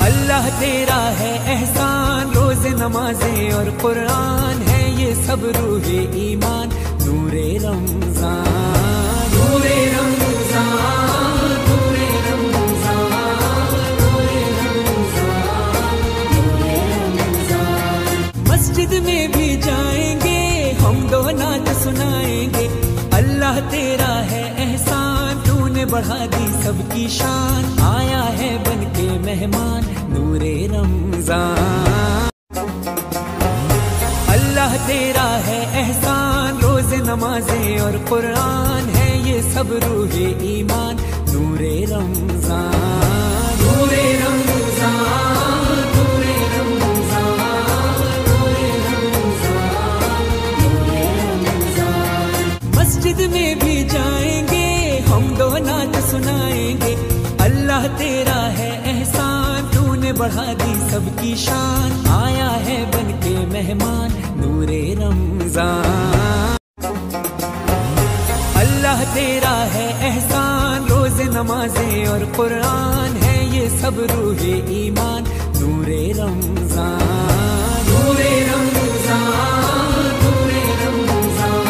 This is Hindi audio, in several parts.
अल्लाह तेरा है एहसान, रोज नमाजें और कुरान है ये सब रूहे ईमान। नूरे रमजान, नूरे रमजान, नूरे रमजान, नूरे रमजान, नूरे रमजान। मस्जिद में भी जाएंगे हम दो नात सुनाएंगे। अल्लाह तेरा है एहसान, तूने बढ़ा दी सबकी शान। आया है बन के मेहमान नूरे रमजान। अल्लाह तेरा है एहसान, रोज नमाजें और कुरान है ये सब रूहे ईमान। नूरे रमजान, नूरे रमजान, नूरे रमजान, नूरे रमजान, नूरे रमजान। मस्जिद में भी जाएंगे हम दो नात सुनाएंगे। अल्लाह तेरा है एहसान, तूने बढ़ा दी सबकी शान। आया है बन के मेहमान नूरे रमजान। अल्लाह तेरा है एहसान, रोज नमाजें और कुरान है ये सब रूहे ईमान। नूरे रमजान, नूरे रमजान, नूरे रमजान,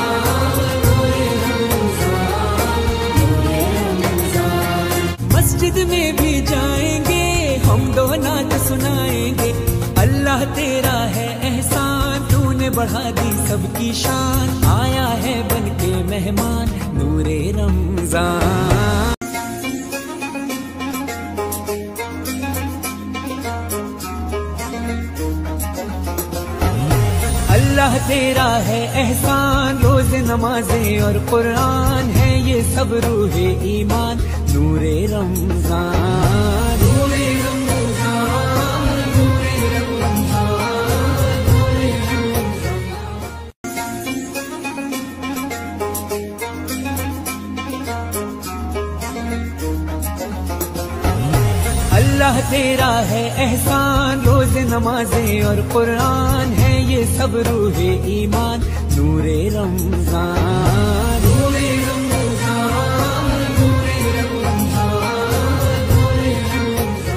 नूरे रमजान, नूरे रमजान। मस्जिद में भी जाएंगे हम दो नात सुनाएंगे। अल्लाह तेरा है एहसान, तूने बढ़ा दी सबकी शान। आया है बन के मेहमान नूरे रमजान। अल्लाह तेरा है एहसान, रोज नमाजें और कुरान है ये सब रूहे ईमान। नूरे रमजान, नूरे रमजान, नूरे रमजान, नूरे रमजान। अल्लाह तेरा है एहसान, रोज नमाजें और कुरान है ये सब रूहे ईमान। नूरे रमजान, नूरे रमजान, नूरे रमजान, नूरे रमजान।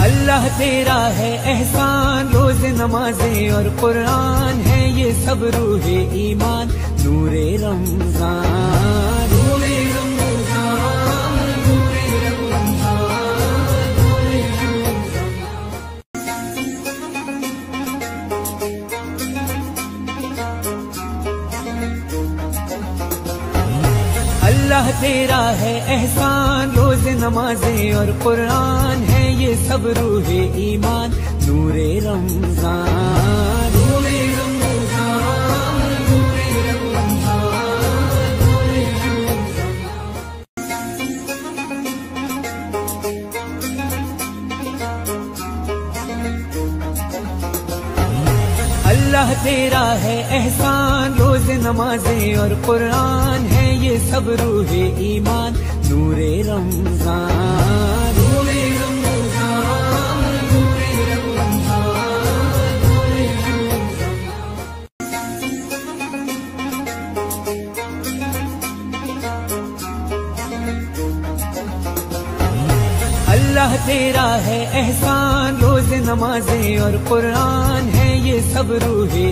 अल्लाह तेरा है एहसान, रोज नमाजें और कुरान है ये सब रूहे ईमान। नूरे रमजान, नूरे रमजान, नूरे रमजान, नूरे रमजान। अल्लाह तेरा है एहसान, रोज नमाजें और कुरान है ये सब रूहे ईमान। नूरे रमजान, नूरे रमजान, नूरे रमजान, नूरे रमजान। अल्लाह तेरा है एहसान, रोज नमाजें और कुरान है ये सब रूहे ईमान। नूरे रमजान, नूरे रमजान, नूरे रमजान, नूरे रमजान। अल्लाह तेरा है एहसान, रोज नमाजें और कुरान है ये सब रूहे